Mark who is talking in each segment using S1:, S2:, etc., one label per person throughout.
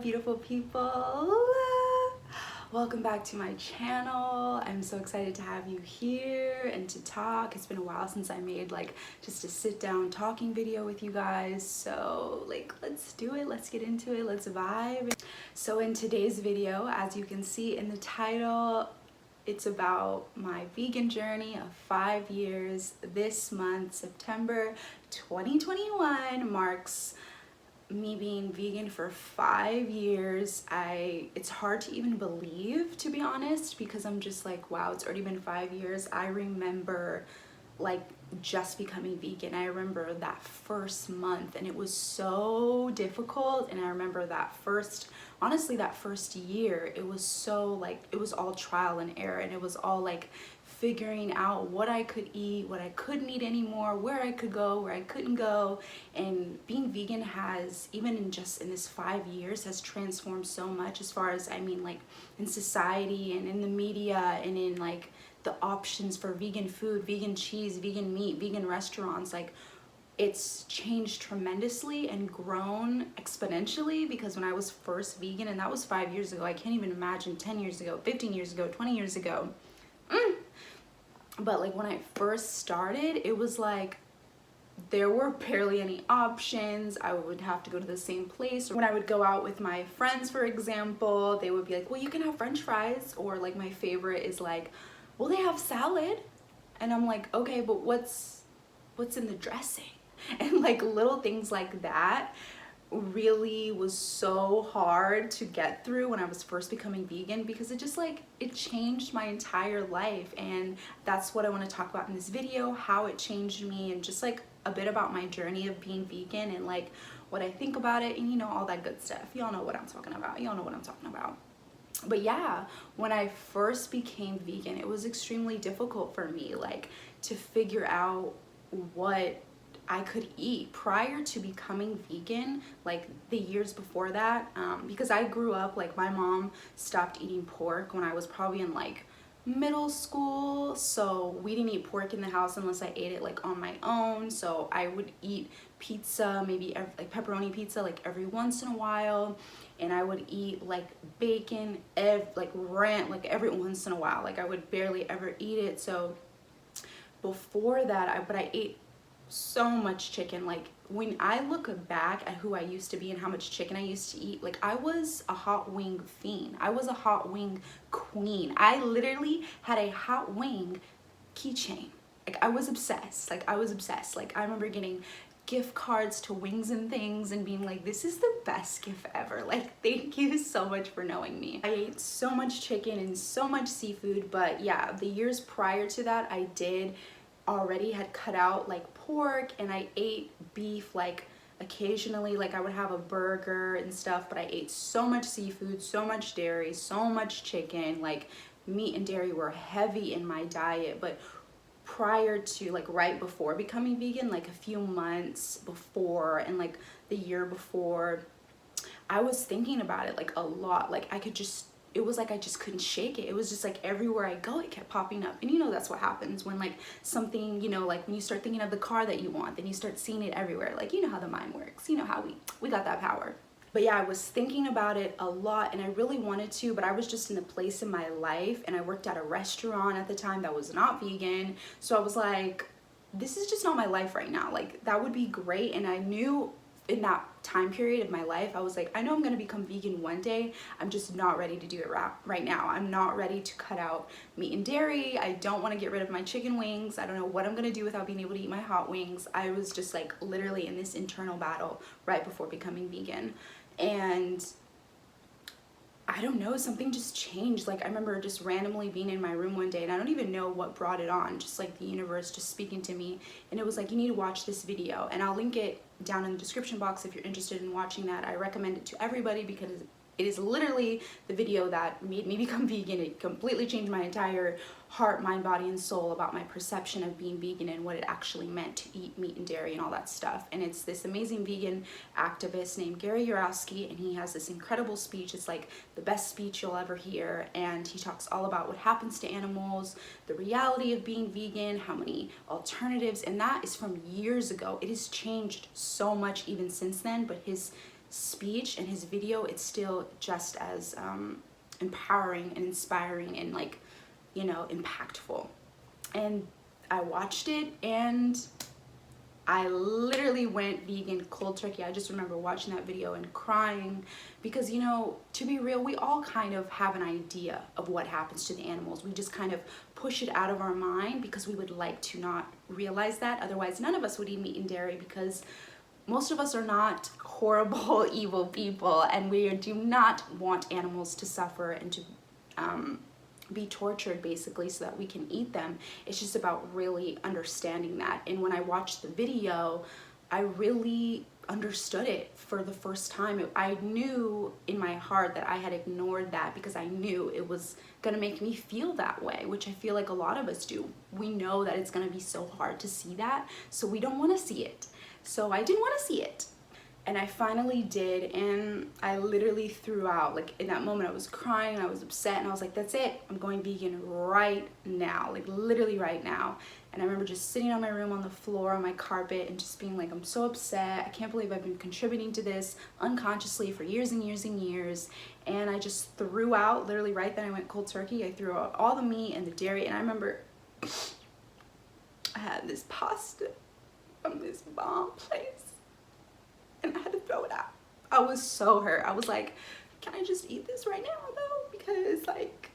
S1: beautiful people. Welcome back to my channel. I'm so excited to have you here and to talk. It's been a while since I made just a sit down talking video with you guys. So let's do it. Let's get into it. Let's vibe. So in today's video, as you can see in the title, it's about my vegan journey of 5 years. This month, September 2021, marks me being vegan for 5 years. It's hard to even believe, to be honest, because I'm just like, wow, it's already been 5 years. I remember just becoming vegan. I remember that first month and it was so difficult. And I remember that first year, it was so it was all trial and error, and it was all figuring out what I could eat, what I couldn't eat anymore, where I could go, where I couldn't go. And being vegan has, even in this 5 years, has transformed so much, as far as, in society and in the media and in the options for vegan food, vegan cheese, vegan meat, vegan restaurants. It's changed tremendously and grown exponentially, because when I was first vegan, and that was 5 years ago, I can't even imagine 10 years ago, 15 years ago, 20 years ago. But when I first started, it was there were barely any options. I would have to go to the same place. When I would go out with my friends, for example, they would be like, well, you can have French fries, or my favorite is well, they have salad. And I'm like, okay, but what's in the dressing? And little things like that really was so hard to get through when I was first becoming vegan, because it just it changed my entire life. And that's what I want to talk about in this video, how it changed me, and just a bit about my journey of being vegan, and what I think about it, and all that good stuff. Y'all know what I'm talking about. Y'all know what I'm talking about. But yeah, when I first became vegan, it was extremely difficult for me to figure out what I could eat. Prior to becoming vegan, the years before that, because I grew up, my mom stopped eating pork when I was probably in middle school, so we didn't eat pork in the house unless I ate it on my own. So I would eat pizza, maybe pepperoni pizza every once in a while, and I would eat bacon every once in a while. I would barely ever eat it. So before that, I ate so much chicken. When I look back at who I used to be and how much chicken I used to eat, I was a hot wing fiend. I was a hot wing queen. I literally had a hot wing keychain. I was obsessed. I was obsessed. I remember getting gift cards to Wings and Things and being this is the best gift ever. Thank you so much for knowing me. I ate so much chicken and so much seafood. But yeah, the years prior to that, I already had cut out pork, and I ate beef occasionally. I would have a burger and stuff, but I ate so much seafood, so much dairy, so much chicken. Meat and dairy were heavy in my diet. But prior to right before becoming vegan, a few months before and the year before, I was thinking about it a lot. It was I just couldn't shake it. It was just everywhere I go, it kept popping up. And that's what happens when something, when you start thinking of the car that you want, then you start seeing it everywhere. You know how the mind works. You know how we got that power. But yeah, I was thinking about it a lot, and I really wanted to, but I was just in a place in my life, and I worked at a restaurant at the time that was not vegan. So I was this is just not my life right now. That would be great. And I knew in that time period of my life, I was I know I'm gonna become vegan one day. I'm just not ready to do it right now. I'm not ready to cut out meat and dairy. I don't want to get rid of my chicken wings. I don't know what I'm gonna do without being able to eat my hot wings. I was just literally in this internal battle right before becoming vegan. And I don't know, something just changed. I remember just randomly being in my room one day, and I don't even know what brought it on, just the universe just speaking to me. And it was you need to watch this video, and I'll link it down in the description box if you're interested in watching that. I recommend it to everybody because it is literally the video that made me become vegan. It completely changed my entire heart, mind, body, and soul about my perception of being vegan and what it actually meant to eat meat and dairy and all that stuff. And it's this amazing vegan activist named Yourofsky, and he has this incredible speech. It's the best speech you'll ever hear. And he talks all about what happens to animals, the reality of being vegan, how many alternatives, and that is from years ago. It has changed so much even since then, but his speech and his video, it's still just as empowering and inspiring and like, you know, impactful. And I watched it and I literally went vegan cold turkey. I just remember watching that video and crying because, you know, to be real, we all kind of have an idea of what happens to the animals. We just kind of push it out of our mind because we would like to not realize that. Otherwise, none of us would eat meat and dairy because most of us are not horrible, evil people, and we do not want animals to suffer and to be tortured basically so that we can eat them. It's just about really understanding that. And when I watched the video, I really understood it for the first time. I knew in my heart that I had ignored that because I knew it was gonna make me feel that way, which I feel like a lot of us do. We know that it's gonna be so hard to see that, so we don't wanna see it. So I didn't wanna see it. And I finally did, and I literally threw out, like in that moment I was crying, I was upset, and I was like, that's it, I'm going vegan right now, like literally right now. And I remember just sitting on my room on the floor on my carpet and just being like, I'm so upset, I can't believe I've been contributing to this unconsciously for years and years and years. And I just threw out, literally right then I went cold turkey, I threw out all the meat and the dairy. And I remember I had this pasta from this bomb place and I had to throw it out. I was so hurt. I was like, can I just eat this right now though? Because like,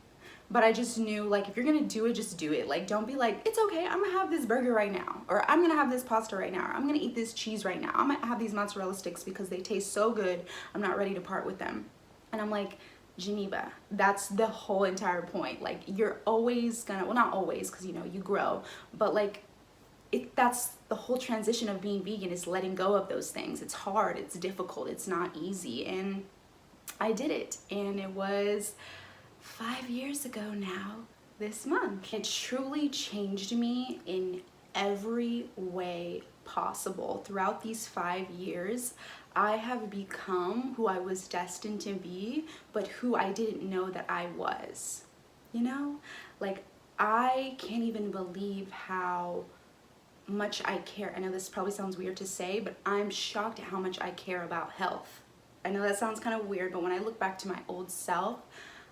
S1: but I just knew, like, if you're gonna do it, just do it. Like, don't be like, it's okay, I'm gonna have this burger right now, or I'm gonna have this pasta right now, or I'm gonna eat this cheese right now, I'm gonna have these mozzarella sticks because they taste so good, I'm not ready to part with them. And I'm like, Geneva, that's the whole entire point. Like, you're always gonna, well, not always, because you know, you grow, but like, that's the whole transition of being vegan, is letting go of those things. It's hard, it's difficult, it's not easy. And I did it, and it was 5 years ago now this month. It truly changed me in every way possible. Throughout these 5 years, I have become who I was destined to be, but who I didn't know that I was. You know, like, I can't even believe how much I care. I know this probably sounds weird to say, but I'm shocked at how much I care about health. I know that sounds kind of weird, but when I look back to my old self,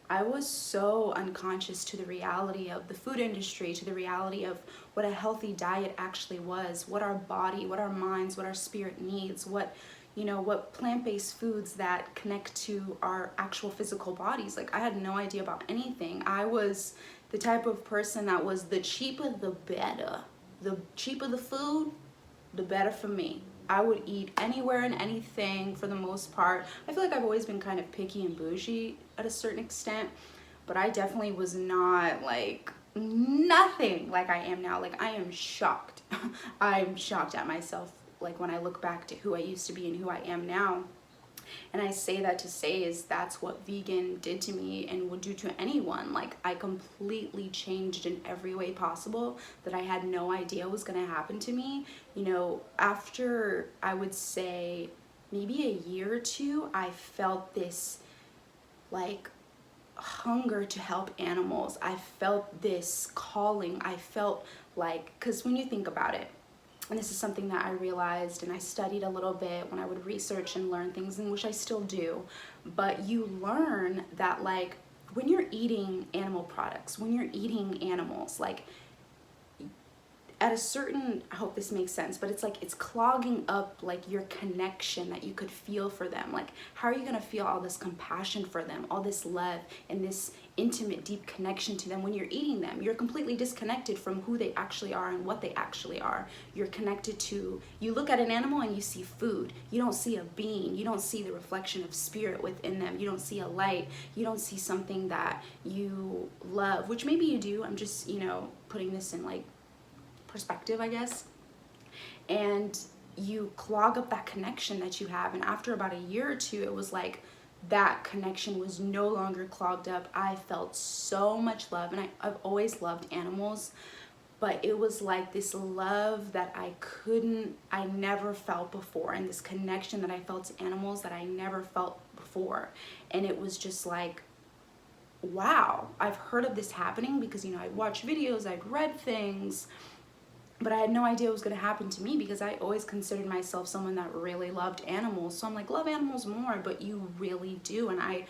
S1: I was so unconscious to the reality of the food industry, to the reality of what a healthy diet actually was, what our body, what our minds, what our spirit needs, what, you know, what plant-based foods that connect to our actual physical bodies. Like, I had no idea about anything. I was the type of person that was, the cheaper the better. The cheaper the food, the better for me. I would eat anywhere and anything for the most part. I feel like I've always been kind of picky and bougie at a certain extent, but I definitely was not like, nothing like I am now. Like, I am shocked. I'm shocked at myself, like, when I look back to who I used to be and who I am now. And I say that to say is that's what vegan did to me and would do to anyone. Like, I completely changed in every way possible that I had no idea was gonna happen to me. You know, after, I would say, maybe a year or two, I felt this, like, hunger to help animals. I felt this calling. I felt like, because when you think about it, and this is something that I realized and I studied a little bit when I would research and learn things, and which I still do, but you learn that, like, when you're eating animal products, when you're eating animals, like, at a certain, I hope this makes sense, but it's like, it's clogging up, like, your connection that you could feel for them. Like, how are you gonna feel all this compassion for them, all this love and this intimate, deep connection to them when you're eating them? You're completely disconnected from who they actually are and what they actually are. You're connected to, you look at an animal and you see food. You don't see a being. You don't see the reflection of spirit within them. You don't see a light. You don't see something that you love, which maybe you do. I'm just, you know, putting this in, like, perspective, I guess. And you clog up that connection that you have. And after about a year or two, it was like that connection was no longer clogged up. I felt so much love, and I've always loved animals, but it was like this love that I never felt before, and this connection that I felt to animals that I never felt before. And it was just like, wow, I've heard of this happening because, you know, I'd watched videos, I'd read things, But I had no idea it was going to happen to me because I always considered myself someone that really loved animals. So I'm like, love animals more, but you really do. And I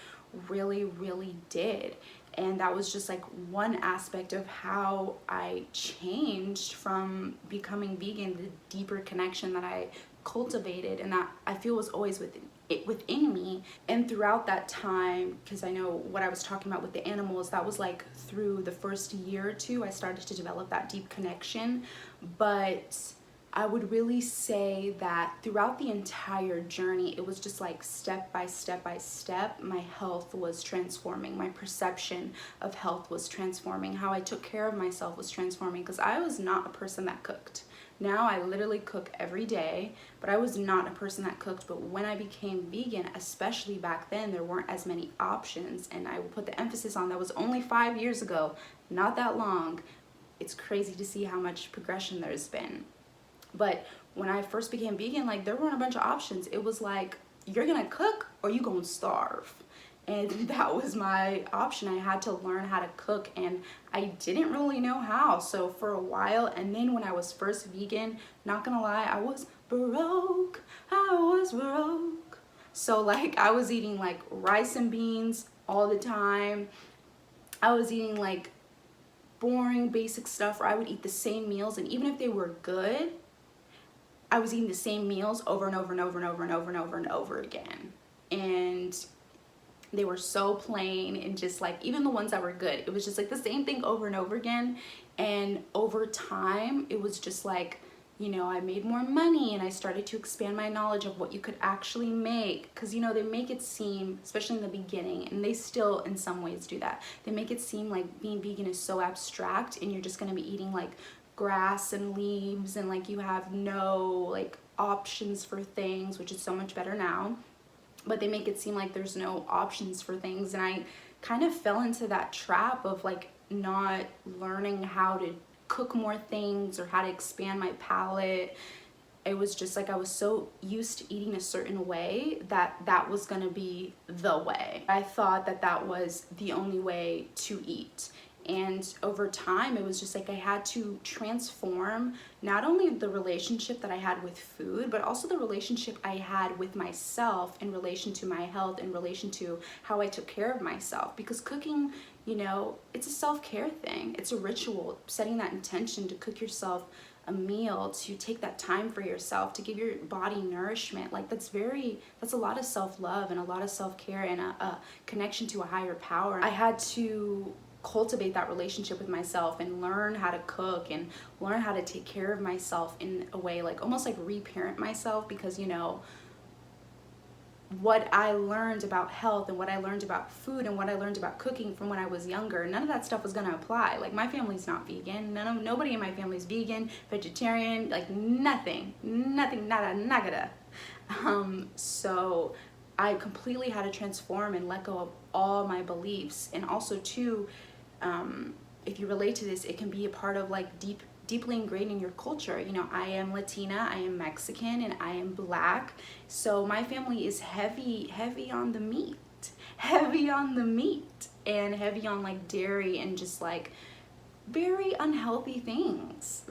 S1: really, really did. And that was just like one aspect of how I changed from becoming vegan, the deeper connection that I cultivated and that I feel was always within me. And throughout that time, because I know what I was talking about with the animals, that was like through the first year or two, I started to develop that deep connection. But I would really say that throughout the entire journey, it was just like step by step by step, my health was transforming. My perception of health was transforming. How I took care of myself was transforming, because I was not a person that cooked. Now I literally cook every day, but I was not a person that cooked. But when I became vegan, especially back then, there weren't as many options. And I will put the emphasis on that was only 5 years ago, not that long. It's crazy to see how much progression there's been. But when I first became vegan, like there weren't a bunch of options. It was like, you're gonna cook or you gonna starve. And that was my option. I had to learn how to cook, and I didn't really know how. So for a while, and then when I was first vegan, not gonna lie, I was broke. So like I was eating like rice and beans all the time. I was eating like boring basic stuff, or I would eat the same meals, and even if they were good, I was eating the same meals over and over and over and over and over and over and over again. And they were so plain, and just like, even the ones that were good, it was just like the same thing over and over again. And over time, it was just like, you know, I made more money and I started to expand my knowledge of what you could actually make. Because, you know, they make it seem, especially in the beginning, and they still in some ways do that, they make it seem like being vegan is so abstract and you're just going to be eating like grass and leaves, and like you have no like options for things, which is so much better now. But they make it seem like there's no options for things, and I kind of fell into that trap of like not learning how to cook more things or how to expand my palate. It was just like I was so used to eating a certain way that that was gonna be the way. I thought that that was the only way to eat. And over time, it was just like I had to transform not only the relationship that I had with food, but also the relationship I had with myself in relation to my health, in relation to how I took care of myself. Because cooking, you know, it's a self-care thing. It's a ritual, setting that intention to cook yourself a meal, to take that time for yourself, to give your body nourishment. Like that's a lot of self-love and a lot of self-care and a connection to a higher power. I had to cultivate that relationship with myself and learn how to cook and learn how to take care of myself in a way, like almost like reparent myself. Because, you know, what I learned about health and what I learned about food and what I learned about cooking from when I was younger, none of that stuff was gonna apply. Like my family's not vegan. Nobody in my family's vegan, vegetarian, like nothing, nada. So I completely had to transform and let go of all my beliefs. And also too, if you relate to this, it can be a part of like deeply ingrained in your culture. You know, I am Latina, I am Mexican, and I am Black. So my family is heavy on the meat, and heavy on like dairy and just like very unhealthy things.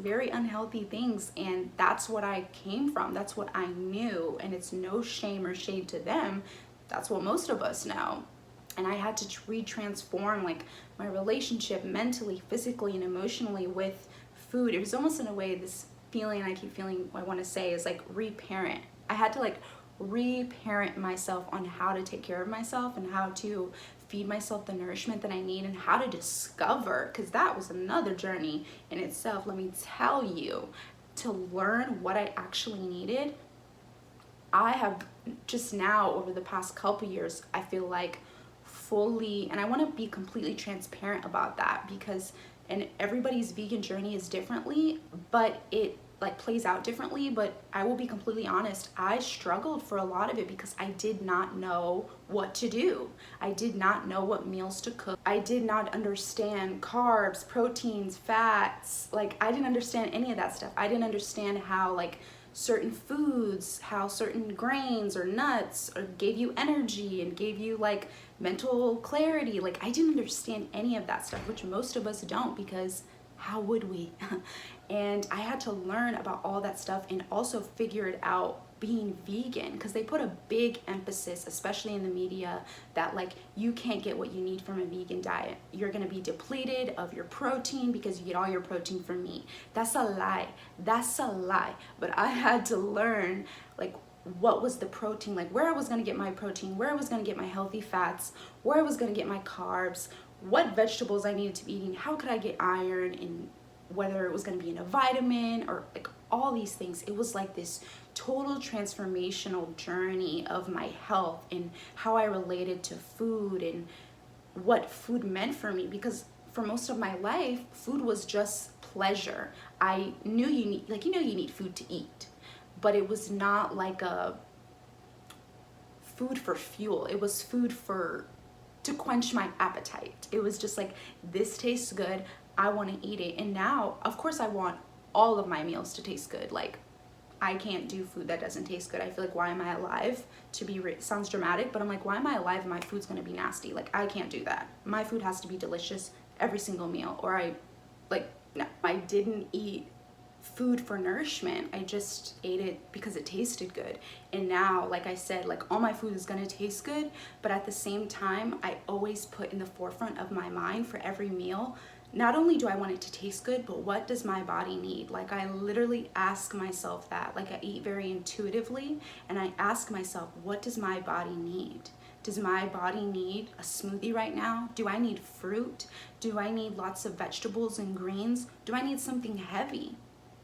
S1: And that's what I came from. That's what I knew. And it's no shame or shade to them. That's what most of us know. And I had to re-transform like my relationship mentally, physically, and emotionally with food. It was almost in a way, this feeling I keep feeling I want to say is like reparent. I had to like reparent myself on how to take care of myself and how to feed myself the nourishment that I need, and how to discover, because that was another journey in itself. Let me tell you, to learn what I actually needed. I have just now, over the past couple years, I feel like fully, and I want to be completely transparent about that, because and everybody's vegan journey is differently, but it like plays out differently. But I will be completely honest, I struggled for a lot of it because I did not know what to do. I did not know what meals to cook. I did not understand carbs, proteins, fats. Like I didn't understand any of that stuff. I didn't understand how like certain foods, how certain grains or nuts or gave you energy and gave you like mental clarity. Like I didn't understand any of that stuff, which most of us don't, because How would we? And I had to learn about all that stuff and also figure it out being vegan, because they put a big emphasis, especially in the media, that like you can't get what you need from a vegan diet. You're gonna be depleted of your protein because you get all your protein from meat. That's a lie. That's a lie. But I had to learn like what was the protein, like where I was gonna get my protein, where I was gonna get my healthy fats, where I was gonna get my carbs, what vegetables I needed to be eating, how could I get iron, and whether it was gonna be in a vitamin or like all these things. It was like this total transformational journey of my health and how I related to food and what food meant for me, because for most of my life, food was just pleasure. I knew you need, like, you know, you need food to eat, but it was not like a food for fuel. It was food for, to quench my appetite. It was just like, this tastes good, I want to eat it. And now, of course, I want all of my meals to taste good. Like, I can't do food that doesn't taste good. I feel like, why am I alive? Sounds dramatic, but I'm like, why am I alive and my food's gonna be nasty? Like, I can't do that. My food has to be delicious every single meal, or no. I didn't eat food for nourishment. I just ate it because it tasted good. And now, like I said, like, all my food is gonna taste good, but at the same time, I always put in the forefront of my mind for every meal, not only do I want it to taste good, but what does my body need? Like, I literally ask myself that. Like, I eat very intuitively, and I ask myself, what does my body need? Does my body need a smoothie right now? Do I need fruit? Do I need lots of vegetables and greens? Do I need something heavy?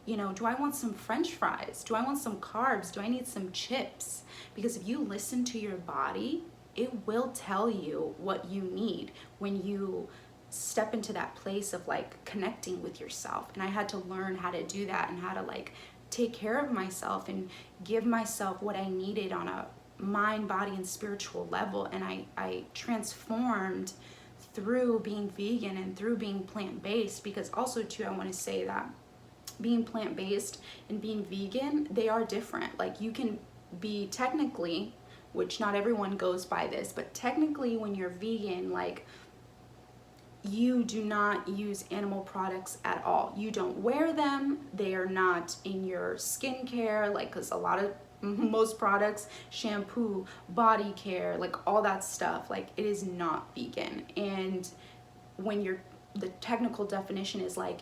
S1: You know, do I want some French fries? Do I want some carbs? Do I need some chips? Because if you listen to your body, it will tell you what you need when you step into that place of like connecting with yourself. And I had to learn how to do that and how to like take care of myself and give myself what I needed on a mind, body, and spiritual level. And I transformed through being vegan and through being plant-based, because also too, I want to say that being plant-based and being vegan, they are different. Like, you can be technically, which not everyone goes by this, but technically when you're vegan, like, you do not use animal products at all. You don't wear them. They are not in your skincare, like, because most products, shampoo, body care, like all that stuff, like, it is not vegan. And when the technical definition is like,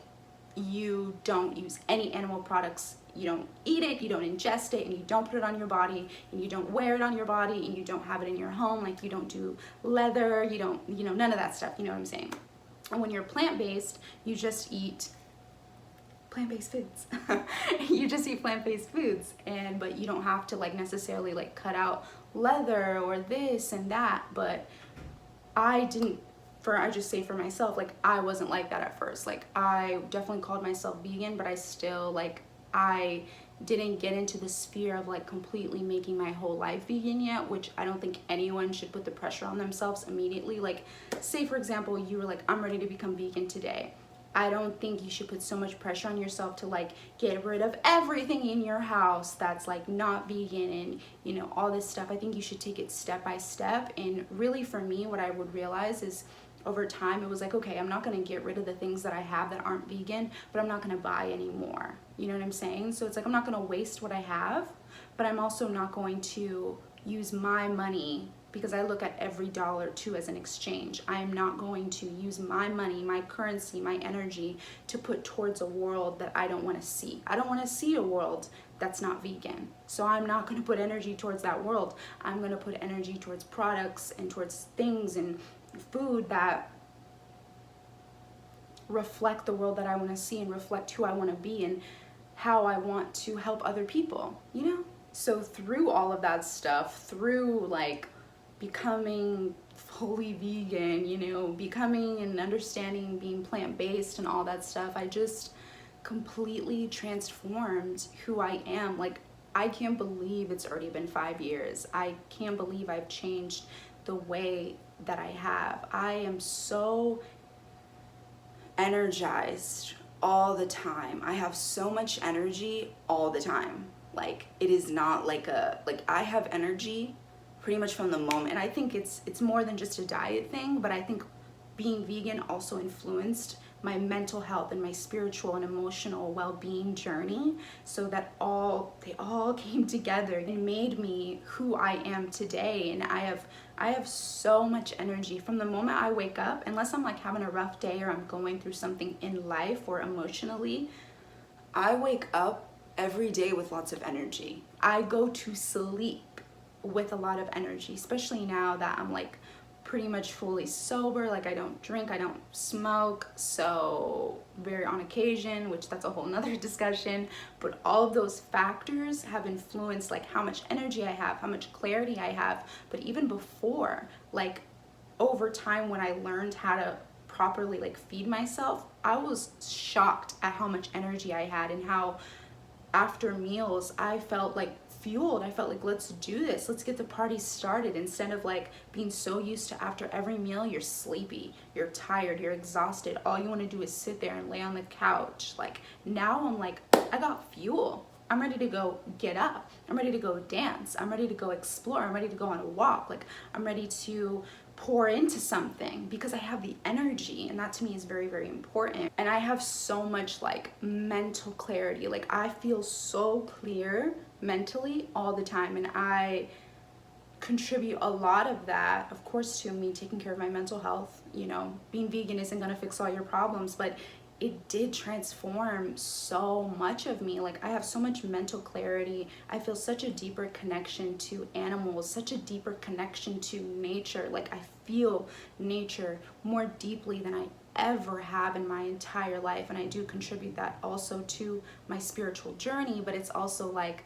S1: you don't use any animal products, you don't eat it, you don't ingest it, and you don't put it on your body, and you don't wear it on your body, and you don't have it in your home, like, you don't do leather, you don't, you know, none of that stuff, you know what I'm saying? And when you're plant-based, you just eat plant-based foods. You just eat plant-based foods, but you don't have to like necessarily like cut out leather or this and that. But I just say for myself, like, I wasn't like that at first. Like, I definitely called myself vegan, but I still, like, I didn't get into the sphere of like completely making my whole life vegan yet, which I don't think anyone should put the pressure on themselves immediately. Like, say for example, you were like, I'm ready to become vegan today. I don't think you should put so much pressure on yourself to like get rid of everything in your house that's like not vegan and, you know, all this stuff. I think you should take it step by step. And really, for me, what I would realize is, over time, it was like, okay, I'm not going to get rid of the things that I have that aren't vegan, but I'm not going to buy anymore. You know what I'm saying? So it's like, I'm not going to waste what I have, but I'm also not going to use my money, because I look at every dollar too as an exchange. I am not going to use my money, my currency, my energy to put towards a world that I don't want to see. I don't want to see a world that's not vegan. So I'm not going to put energy towards that world. I'm going to put energy towards products and towards things and food that reflect the world that I want to see and reflect who I want to be and how I want to help other people, you know? So through all of that stuff, through like becoming fully vegan, you know, becoming and understanding being plant-based and all that stuff, I just completely transformed who I am. Like, I can't believe it's already been 5 years. I can't believe I've changed the way that I have. I am so energized all the time. I have so much energy all the time. Like, it is not like I have energy pretty much from the moment. And I think it's more than just a diet thing, but I think being vegan also influenced my mental health and my spiritual and emotional well-being journey, so that they all came together and made me who I am today. And I have so much energy from the moment I wake up, unless I'm like having a rough day or I'm going through something in life or emotionally. I wake up every day with lots of energy. I go to sleep with a lot of energy, especially now that I'm like pretty much fully sober. Like, I don't drink, I don't smoke, so very on occasion, which that's a whole nother discussion. But all of those factors have influenced like how much energy I have, how much clarity I have. But even before, like over time, when I learned how to properly like feed myself, I was shocked at how much energy I had, and how after meals I felt like fueled. I felt like, let's do this, let's get the party started, instead of like being so used to after every meal you're sleepy, you're tired, you're exhausted, all you want to do is sit there and lay on the couch. Like, now I'm like, I got fuel, I'm ready to go get up, I'm ready to go dance, I'm ready to go explore, I'm ready to go on a walk, like I'm ready to pour into something because I have the energy. And that to me is very, very important. And I have so much like mental clarity. Like, I feel so clear mentally all the time, and I contribute a lot of that, of course, to me taking care of my mental health. You know, being vegan isn't gonna fix all your problems, but it did transform so much of me. Like, I have so much mental clarity. I feel such a deeper connection to animals, such a deeper connection to nature. Like, I feel nature more deeply than I ever have in my entire life. And I do contribute that also to my spiritual journey, but it's also like,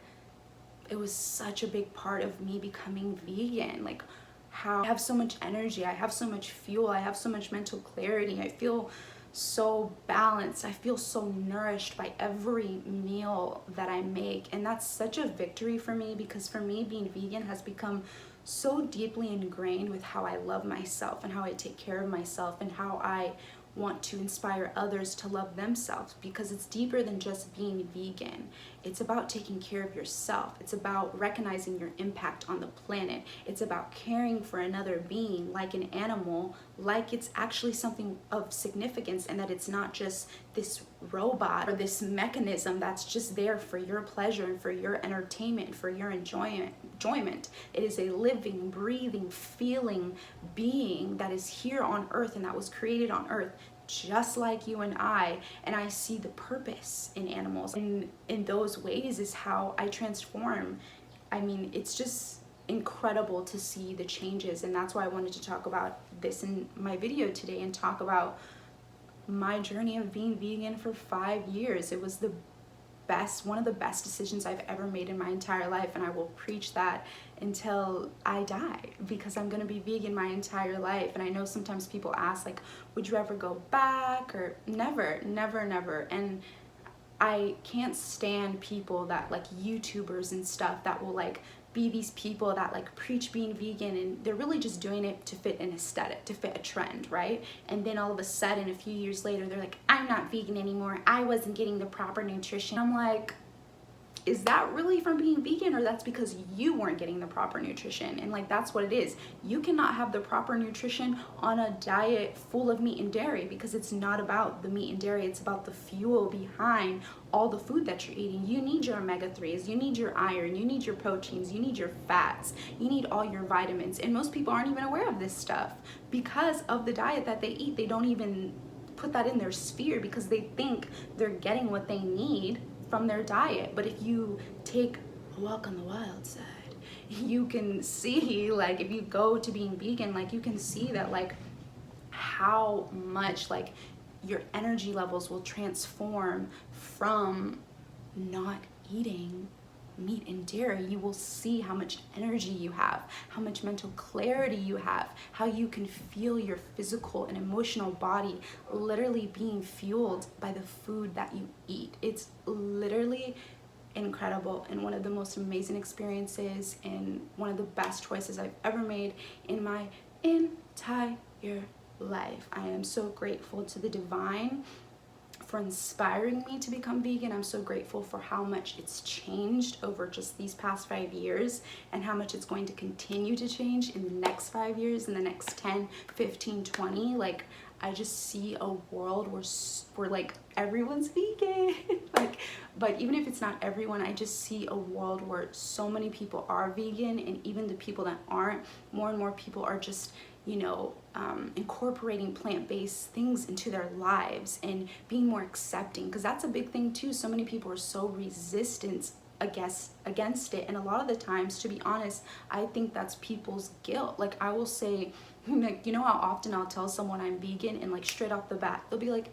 S1: it was such a big part of me becoming vegan. Like, how I have so much energy, I have so much fuel, I have so much mental clarity, I feel so balanced, I feel so nourished by every meal that I make. And that's such a victory for me, because for me, being vegan has become so deeply ingrained with how I love myself and how I take care of myself and how I want to inspire others to love themselves, because it's deeper than just being vegan. It's about taking care of yourself. It's about recognizing your impact on the planet. It's about caring for another being like an animal, like it's actually something of significance, and that it's not just this robot or this mechanism that's just there for your pleasure and for your entertainment, for your enjoyment. It is a living, breathing, feeling being that is here on earth and that was created on earth just like you and I see the purpose in animals. And in those ways is how I transform. I mean, it's just incredible to see the changes, and that's why I wanted to talk about this in my video today and talk about my journey of being vegan for 5 years. It was one of the best decisions I've ever made in my entire life, and I will preach that until I die, because I'm gonna be vegan my entire life. And I know sometimes people ask, like, would you ever go back? Or never, never, never. And I can't stand people that, like YouTubers and stuff, that will like be these people that like preach being vegan, and they're really just doing it to fit an aesthetic, to fit a trend, right? And then all of a sudden, a few years later, they're like, I'm not vegan anymore, I wasn't getting the proper nutrition. I'm like, is that really from being vegan, or that's because you weren't getting the proper nutrition? And like, that's what it is. You cannot have the proper nutrition on a diet full of meat and dairy, because it's not about the meat and dairy, it's about the fuel behind all the food that you're eating. You need your omega-3s, you need your iron, you need your proteins, you need your fats, you need all your vitamins. And most people aren't even aware of this stuff because of the diet that they eat. They don't even put that in their sphere because they think they're getting what they need from their diet. But if you take a walk on the wild side, you can see, like, if you go to being vegan, like, you can see that, like, how much like your energy levels will transform from not eating meat and dairy. You will see how much energy you have, how much mental clarity you have, how you can feel your physical and emotional body literally being fueled by the food that you eat. It's literally incredible, and one of the most amazing experiences and one of the best choices I've ever made in my entire life. I am so grateful to the divine for inspiring me to become vegan. I'm so grateful for how much it's changed over just these past 5 years, and how much it's going to continue to change in the next 5 years, in the next 10, 15, 20. Like, I just see a world where like everyone's vegan. Like, but even if it's not everyone, I just see a world where so many people are vegan, and even the people that aren't, more and more people are just, you know, incorporating plant-based things into their lives and being more accepting, because that's a big thing too. So many people are so resistant against it, and a lot of the times, to be honest, I think that's people's guilt. Like, I will say, like, you know how often I'll tell someone I'm vegan, and like straight off the bat they'll be like,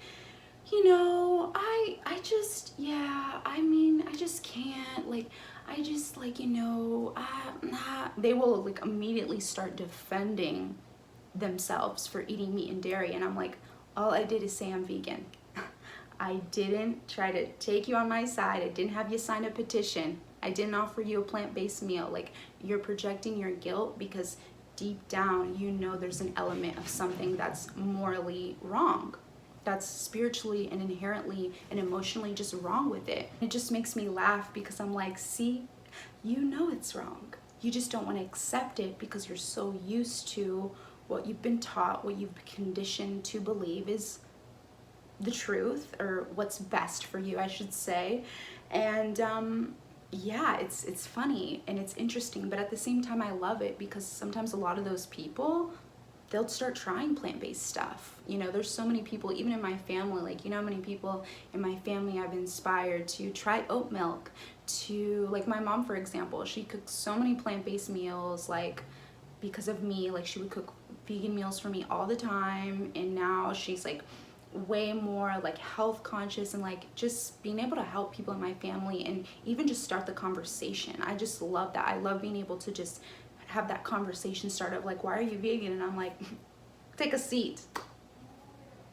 S1: you know, I just, yeah, I mean, I just can't, like, I just, like, you know, they will like immediately start defending themselves for eating meat and dairy, and I'm like, all I did is say I'm vegan. I didn't try to take you on my side. I didn't have you sign a petition. I didn't offer you a plant-based meal. Like, you're projecting your guilt because deep down, you know, there's an element of something that's morally wrong, that's spiritually and inherently and emotionally just wrong with it. It just makes me laugh because I'm like, see, you know it's wrong. You just don't want to accept it because you're so used to what you've been taught, what you've been conditioned to believe is the truth, or what's best for you, I should say. And yeah, it's funny and it's interesting, but at the same time I love it, because sometimes a lot of those people, they'll start trying plant-based stuff. You know, there's so many people, even in my family, like, you know how many people in my family I've inspired to try oat milk, to, like, my mom, for example, she cooks so many plant-based meals, like, because of me. Like, she would cook vegan meals for me all the time, and now she's like way more like health conscious, and like just being able to help people in my family and even just start the conversation. I just love that. I love being able to just have that conversation start of like, why are you vegan? And I'm like, take a seat.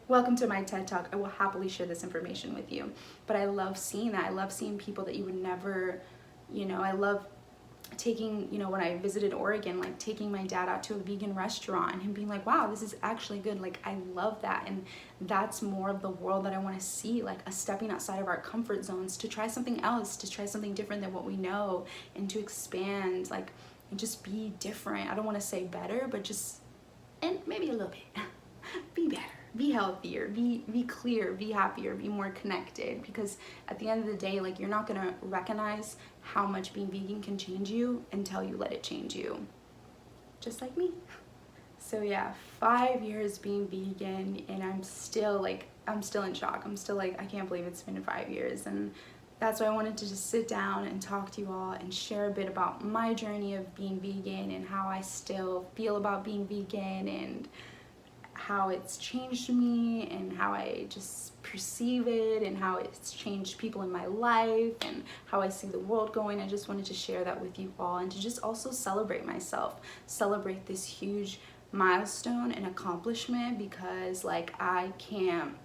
S1: Welcome to my TED Talk. I will happily share this information with you. But I love seeing that. I love seeing people that you would never, you know, I love taking, you know, when I visited Oregon, like taking my dad out to a vegan restaurant and him being like, wow, this is actually good. Like, I love that. And that's more of the world that I want to see, like a stepping outside of our comfort zones to try something else, to try something different than what we know, and to expand, like, and just be different. I don't want to say better, but just, and maybe a little bit, be better. Be healthier, be clear, be happier, be more connected, because at the end of the day, like, you're not gonna recognize how much being vegan can change you until you let it change you, just like me. So yeah, 5 years being vegan, and I'm still in shock. I'm still like, I can't believe it's been 5 years. And that's why I wanted to just sit down and talk to you all and share a bit about my journey of being vegan and how I still feel about being vegan, and how it's changed me, and how I just perceive it, and how it's changed people in my life, and how I see the world going. I just wanted to share that with you all, and to just also celebrate myself, celebrate this huge milestone and accomplishment, because like, I can't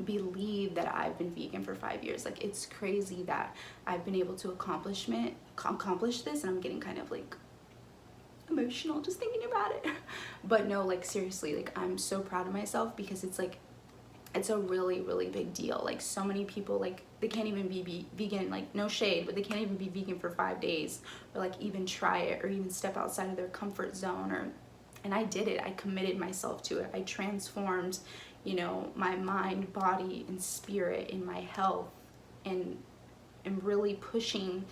S1: believe that I've been vegan for 5 years. Like, it's crazy that I've been able to accomplish this, and I'm getting kind of like emotional just thinking about it. But no, like, seriously, like, I'm so proud of myself, because it's like, it's a really big deal. Like, so many people, like, they can't even be vegan, like, no shade, but they can't even be vegan for 5 days, or like even try it, or even step outside of their comfort zone. And I did it. I committed myself to it. I transformed, you know, my mind, body, and spirit, in my health, and really pushing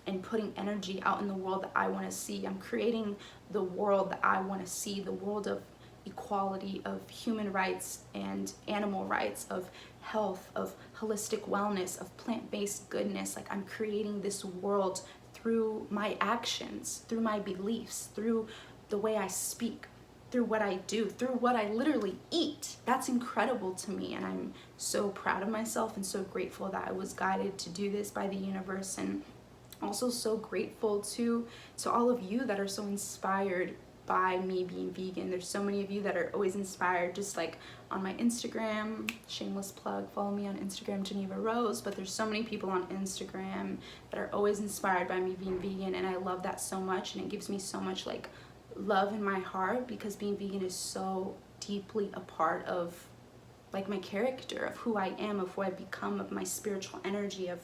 S1: and putting energy out in the world that I want to see. I'm creating the world that I want to see, the world of equality, of human rights and animal rights, of health, of holistic wellness, of plant-based goodness. Like, I'm creating this world through my actions, through my beliefs, through the way I speak, through what I do, through what I literally eat. That's incredible to me, and I'm so proud of myself and so grateful that I was guided to do this by the universe, and also so grateful to all of you that are so inspired by me being vegan. There's so many of you that are always inspired, just like on my Instagram, shameless plug, follow me on Instagram, Geneva Rose. But there's so many people on Instagram that are always inspired by me being vegan, and I love that so much, and it gives me so much like love in my heart, because being vegan is so deeply a part of like my character, of who I am, of who I've become, of my spiritual energy, of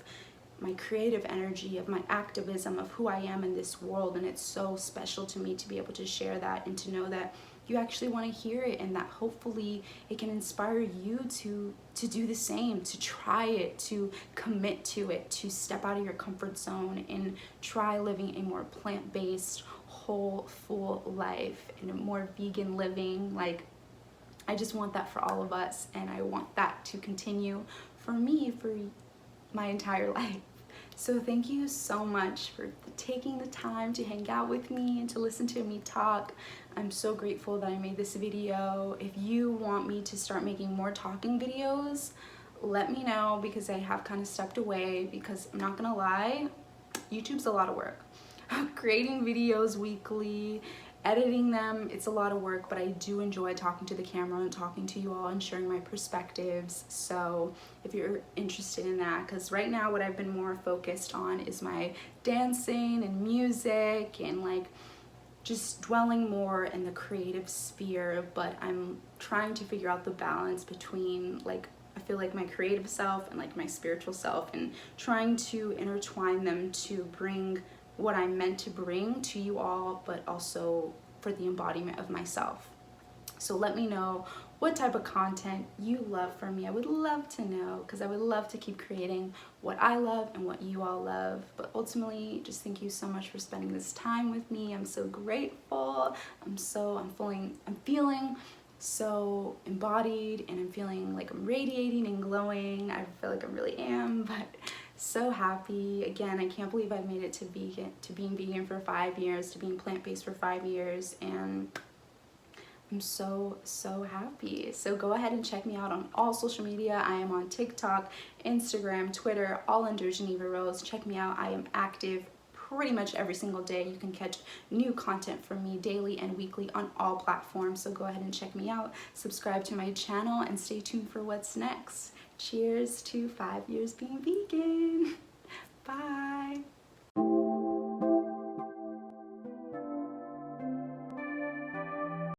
S1: my creative energy, of my activism, of who I am in this world. And it's so special to me to be able to share that, and to know that you actually want to hear it, and that hopefully it can inspire you to do the same, to try it, to commit to it, to step out of your comfort zone and try living a more plant-based, whole, full life and a more vegan living. Like, I just want that for all of us, and I want that to continue for me for my entire life. So thank you so much for taking the time to hang out with me and to listen to me talk. I'm so grateful that I made this video. If you want me to start making more talking videos, let me know, because I have kind of stepped away, because I'm not gonna lie, YouTube's a lot of work. Creating videos weekly, editing them, it's a lot of work, but I do enjoy talking to the camera and talking to you all and sharing my perspectives. So if you're interested in that, because right now what I've been more focused on is my dancing and music and like just dwelling more in the creative sphere, but I'm trying to figure out the balance between, like, I feel like my creative self and like my spiritual self, and trying to intertwine them to bring what I'm meant to bring to you all, but also for the embodiment of myself. So let me know what type of content you love from me. I would love to know, because I would love to keep creating what I love and what you all love. But ultimately, just thank you so much for spending this time with me. I'm so grateful. I'm feeling so embodied, and I'm feeling like I'm radiating and glowing. I feel like I really am, but so happy. Again, I can't believe I've made it to being vegan for 5 years, to being plant-based for 5 years, and I'm so happy. So go ahead and check me out on all social media. I am on TikTok, Instagram, Twitter, all under Geneva Rose. Check me out. I am active pretty much every single day. You can catch new content from me daily and weekly on all platforms. So go ahead and check me out, subscribe to my channel, and stay tuned for what's next. Cheers to 5 years being vegan. Bye.